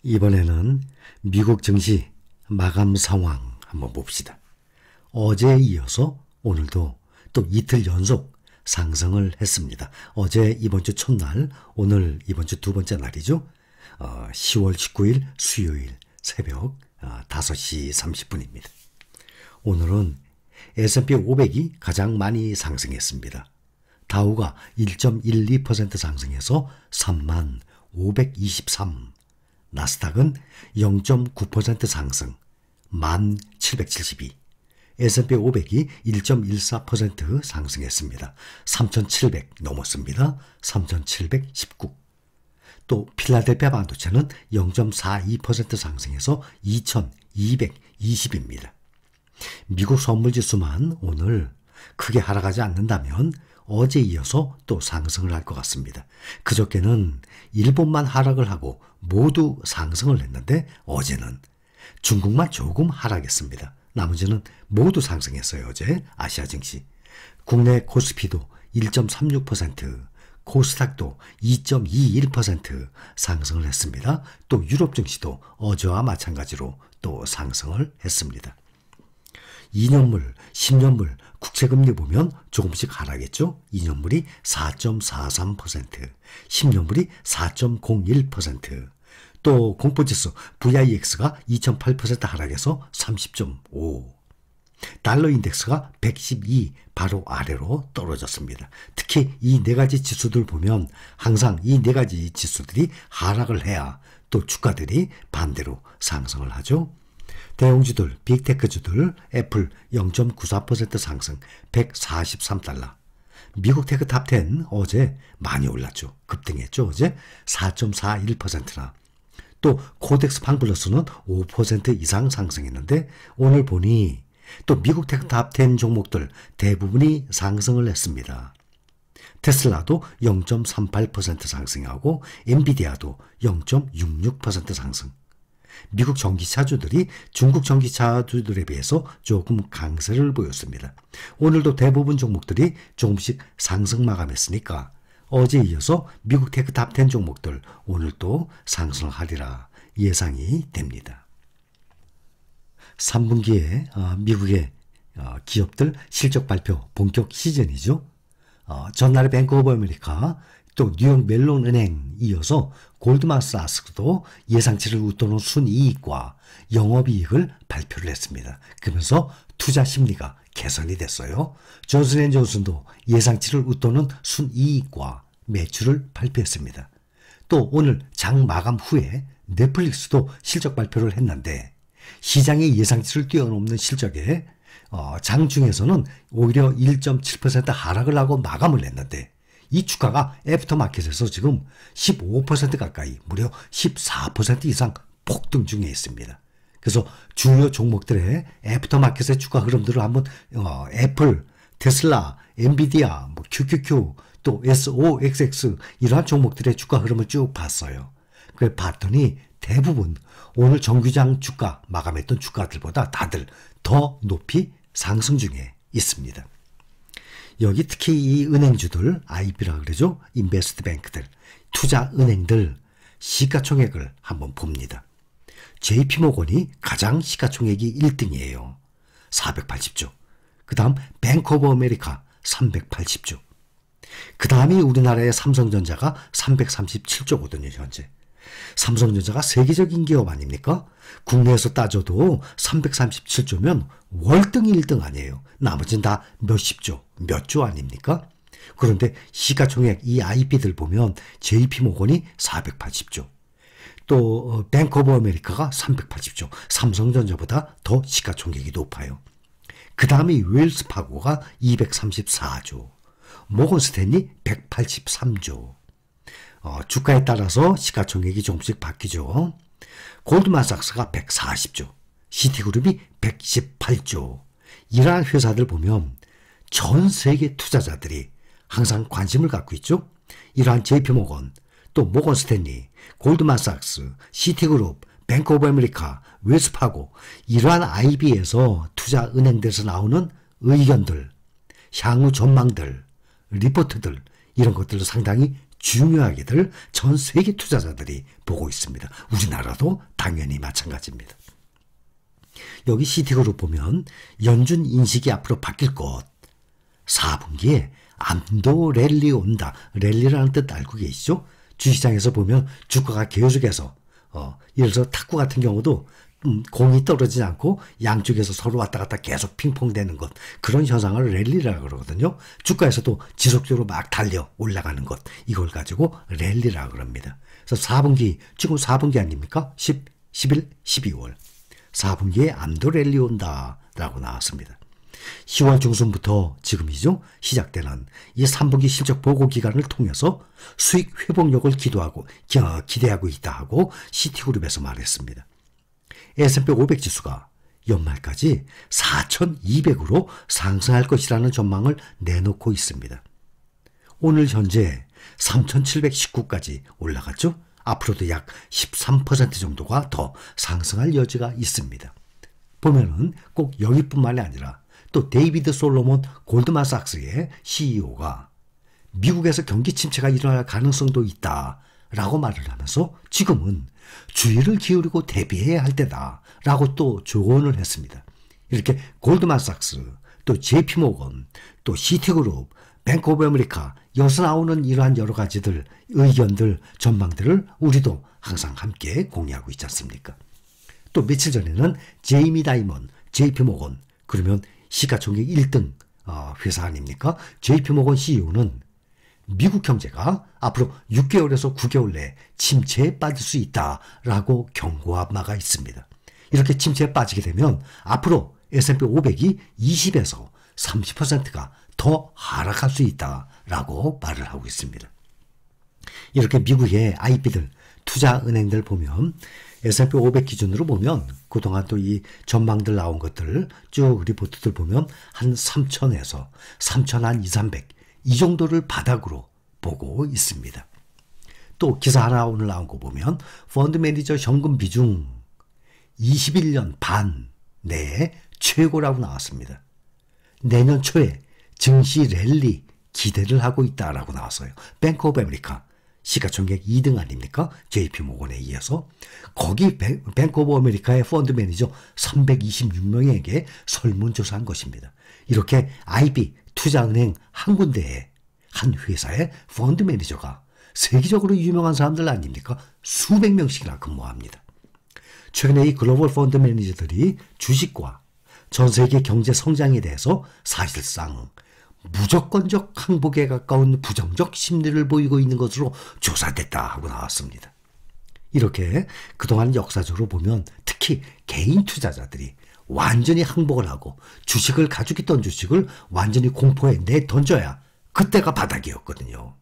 이번에는 미국 증시 마감 상황 한번 봅시다. 어제에 이어서 오늘도 또 이틀 연속 상승을 했습니다. 어제 이번 주 첫날, 오늘 이번 주 두 번째 날이죠. 10월 19일 수요일 새벽 5시 30분입니다. 오늘은 S&P 500이 가장 많이 상승했습니다. 다우가 1.12% 상승해서 35,523. 나스닥은 0.9% 상승 1,772. S&P 500이 1.14% 상승했습니다. 3,700 넘었습니다. 3,719. 또 필라델피아 반도체는 0.42% 상승해서 2,220입니다. 미국 선물지수만 오늘 크게 하락하지 않는다면 어제 이어서 또 상승을 할 것 같습니다. 그저께는 일본만 하락을 하고 모두 상승을 했는데 어제는 중국만 조금 하락했습니다. 나머지는 모두 상승했어요. 어제 아시아 증시. 국내 코스피도 1.36%, 코스닥도 2.21% 상승을 했습니다. 또 유럽 증시도 어제와 마찬가지로 또 상승을 했습니다. 2년물, 10년물 국채금리 보면 조금씩 하락했죠. 2년물이 4.43%, 10년물이 4.01%, 또 공포지수 VIX가 2.8% 하락해서 30.5, 달러 인덱스가 112 바로 아래로 떨어졌습니다. 특히 이 네 가지 지수들 보면 항상 이 네 가지 지수들이 하락을 해야 또 주가들이 반대로 상승을 하죠. 대형주들, 빅테크주들, 애플 0.94% 상승 143달러. 미국 테크 탑10 어제 많이 올랐죠. 급등했죠. 어제 4.41%나. 또 코덱스 팡플러스는 5% 이상 상승했는데 오늘 보니 또 미국 테크 탑10 종목들 대부분이 상승을 했습니다. 테슬라도 0.38% 상승하고 엔비디아도 0.66% 상승. 미국 전기차주들이 중국 전기차주들에 비해서 조금 강세를 보였습니다. 오늘도 대부분 종목들이 조금씩 상승 마감했으니까 어제 이어서 미국 테크 탑10 종목들 오늘 또 상승을 하리라 예상이 됩니다. 3분기에 미국의 기업들 실적 발표 본격 시즌이죠. 전날에 뱅크 오브 아메리카 또 뉴욕 멜론 은행 이어서 골드만삭스도 예상치를 웃도는 순이익과 영업이익을 발표를 했습니다. 그러면서 투자 심리가 개선이 됐어요. 존슨앤존슨도 예상치를 웃도는 순이익과 매출을 발표했습니다. 또 오늘 장 마감 후에 넷플릭스도 실적 발표를 했는데 시장의 예상치를 뛰어넘는 실적에 장 중에서는 오히려 1.7% 하락을 하고 마감을 했는데 이 주가가 애프터마켓에서 지금 15% 가까이 무려 14% 이상 폭등 중에 있습니다. 그래서 주요 종목들의 애프터마켓의 주가 흐름들을 한번 애플, 테슬라, 엔비디아, QQQ, 또 SOXX 이러한 종목들의 주가 흐름을 쭉 봤어요. 그걸 봤더니 대부분 오늘 정규장 주가 마감했던 주가들보다 다들 더 높이 상승 중에 있습니다. 여기 특히 이 은행주들, IB라 그러죠. 인베스트뱅크들, 투자은행들 시가총액을 한번 봅니다. JP모건이 가장 시가총액이 1등이에요. 480조. 그 다음 뱅크 오브 아메리카 380조. 그 다음이 우리나라의 삼성전자가 337조거든요. 현재. 삼성전자가 세계적인 기업 아닙니까? 국내에서 따져도 337조면 월등 1등 아니에요. 나머지는 다 몇십조, 몇 조 아닙니까? 그런데 시가총액 이 IP들 보면 JP모건이 480조, 또 뱅크 오브 아메리카가 380조, 삼성전자보다 더 시가총액이 높아요. 그 다음이 웰스파고가 234조, 모건스탠리 183조. 주가에 따라서 시가총액이 조금씩 바뀌죠. 골드만삭스가 140조, 시티그룹이 118조. 이러한 회사들 보면 전 세계 투자자들이 항상 관심을 갖고 있죠. 이러한 JP모건, 또 모건스탠리, 골드만삭스, 시티그룹, 뱅크 오브 아메리카, 웰스파고 이러한 IB에서 투자은행들에서 나오는 의견들, 향후 전망들, 리포트들 이런 것들도 상당히 중요하게들 전 세계 투자자들이 보고 있습니다. 우리나라도 당연히 마찬가지입니다. 여기 시티그룹 보면 연준 인식이 앞으로 바뀔 것, 4분기에 암도 랠리 온다. 랠리라는 뜻 알고 계시죠? 주시장에서 보면 주가가 계속해서 예를 들어서 탁구 같은 경우도 공이 떨어지지 않고 양쪽에서 서로 왔다 갔다 계속 핑퐁대는 것, 그런 현상을 랠리라고 그러거든요. 주가에서도 지속적으로 막 달려 올라가는 것, 이걸 가지고 랠리라고 그럽니다. 그래서 4분기, 지금 4분기 아닙니까? 11, 12월 4분기에 암도 랠리 온다 라고 나왔습니다. 10월 중순부터 지금이죠, 시작되는 이 3분기 실적 보고 기간을 통해서 수익 회복력을 기대하고 있다 하고 시티그룹에서 말했습니다. S&P 500 지수가 연말까지 4,200으로 상승할 것이라는 전망을 내놓고 있습니다. 오늘 현재 3,719까지 올라갔죠. 앞으로도 약 13% 정도가 더 상승할 여지가 있습니다. 보면은 꼭 여기뿐만이 아니라 또 데이비드 솔로몬 골드만삭스의 CEO가 미국에서 경기 침체가 일어날 가능성도 있다라고 말을 하면서 지금은 주의를 기울이고 대비해야 할 때다라고 또 조언을 했습니다. 이렇게 골드만삭스, 또 JP모건, 또 시티그룹, 뱅크 오브 아메리카, 여기서 나오는 이러한 여러 가지들, 의견들, 전망들을 우리도 항상 함께 공유하고 있지 않습니까? 또 며칠 전에는 제이미 다이먼, JP모건, 그러면 시가총액 1등 회사 아닙니까? JP모건 CEO는 미국 경제가 앞으로 6개월에서 9개월 내에 침체에 빠질 수 있다라고 경고한 바가 있습니다. 이렇게 침체에 빠지게 되면 앞으로 S&P 500이 20에서 30%가 더 하락할 수 있다라고 말을 하고 있습니다. 이렇게 미국의 IB들, 투자은행들 보면 S&P 500 기준으로 보면 그동안 또 이 전망들 나온 것들 쭉 리포트들 보면 한 3,000에서 3,200 이 정도를 바닥으로 보고 있습니다. 또 기사 하나 오늘 나온 거 보면 펀드 매니저 현금 비중 21년 반 내에 최고라고 나왔습니다. 내년 초에 증시 랠리 기대를 하고 있다라고 나왔어요. 뱅크 오브 아메리카 시가총액 2등 아닙니까? JP모건에 이어서 거기 뱅크 오브 아메리카의 펀드 매니저 326명에게 설문조사한 것입니다. 이렇게 IB 투자은행 한 군데에 한 회사의 펀드 매니저가 세계적으로 유명한 사람들 아닙니까? 수백 명씩이나 근무합니다. 최근에 이 글로벌 펀드 매니저들이 주식과 전 세계 경제 성장에 대해서 사실상 무조건적 항복에 가까운 부정적 심리를 보이고 있는 것으로 조사됐다 하고 나왔습니다. 이렇게 그동안 역사적으로 보면 특히 개인 투자자들이 완전히 항복을 하고 주식을 가지고 있던 주식을 완전히 공포에 내던져야 그때가 바닥이었거든요.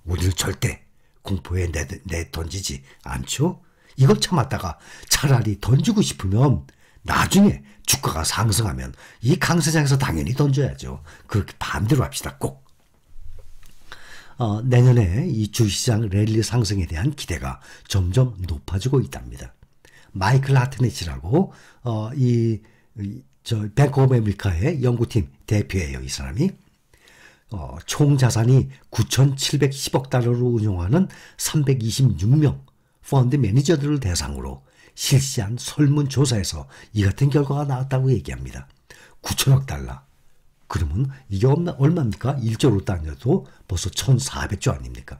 우리는 절대 공포에 내던지지 않죠. 이걸 참았다가 차라리 던지고 싶으면 나중에 주가가 상승하면 이 강세장에서 당연히 던져야죠. 그렇게 반대로 합시다. 꼭. 내년에 이 주시장 랠리 상승에 대한 기대가 점점 높아지고 있답니다. 마이클 하트넷이라고 뱅크 오브 아메리카의 연구팀 대표예요. 이 사람이 총 자산이 9,710억 달러로 운용하는 326명 펀드 매니저들을 대상으로 실시한 설문조사에서 이 같은 결과가 나왔다고 얘기합니다. 9천억 달러. 그러면 이게 얼마입니까? 1조로 따져도 벌써 1,400조 아닙니까?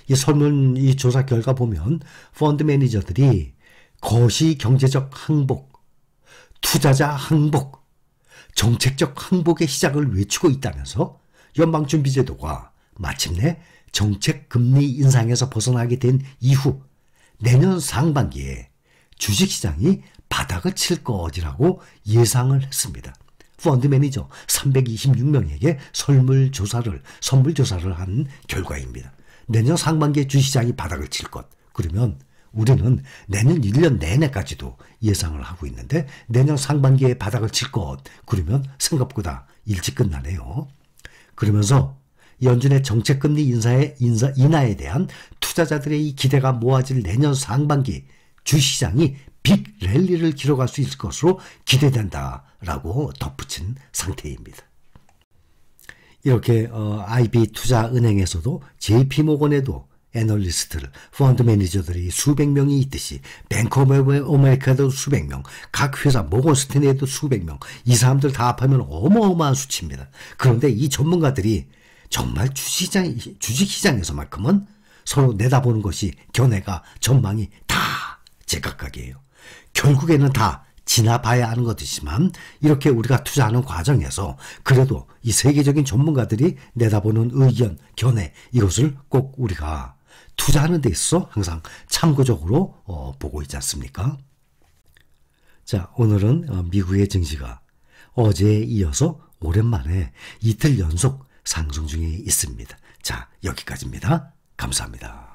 이 조사 결과 보면 펀드 매니저들이 거시 경제적 항복, 투자자 항복, 정책적 항복의 시작을 외치고 있다면서 연방준비제도가 마침내 정책 금리 인상에서 벗어나게 된 이후 내년 상반기에 주식시장이 바닥을 칠 것이라고 예상을 했습니다. 펀드 매니저 326명에게 선물조사를 한 결과입니다. 내년 상반기에 주식시장이 바닥을 칠 것. 그러면 우리는 내년 1년 내내까지도 예상을 하고 있는데 내년 상반기에 바닥을 칠 것. 그러면 생각보다 일찍 끝나네요. 그러면서 연준의 정책금리 인하에 대한 투자자들의 이 기대가 모아질 내년 상반기 주시장이 빅 랠리를 기록할 수 있을 것으로 기대된다라고 덧붙인 상태입니다. 이렇게 IB 투자은행에서도 JP모건에도 애널리스트를, 펀드 매니저들이 수백 명이 있듯이 뱅크 오브 아메리카도 수백 명, 각 회사 모건스탠리에도 수백 명, 이 사람들 다 합하면 어마어마한 수치입니다. 그런데 이 전문가들이 정말 주식시장에서만큼은 서로 내다보는 것이 견해가, 전망이 다 제각각이에요. 결국에는 다 지나봐야 하는 것이지만 이렇게 우리가 투자하는 과정에서 그래도 이 세계적인 전문가들이 내다보는 의견, 견해, 이것을 꼭 우리가 투자하는 데 있어 항상 참고적으로 보고 있지 않습니까? 자, 오늘은 미국의 증시가 어제에 이어서 오랜만에 이틀 연속 상승 중에 있습니다. 자, 여기까지입니다. 감사합니다.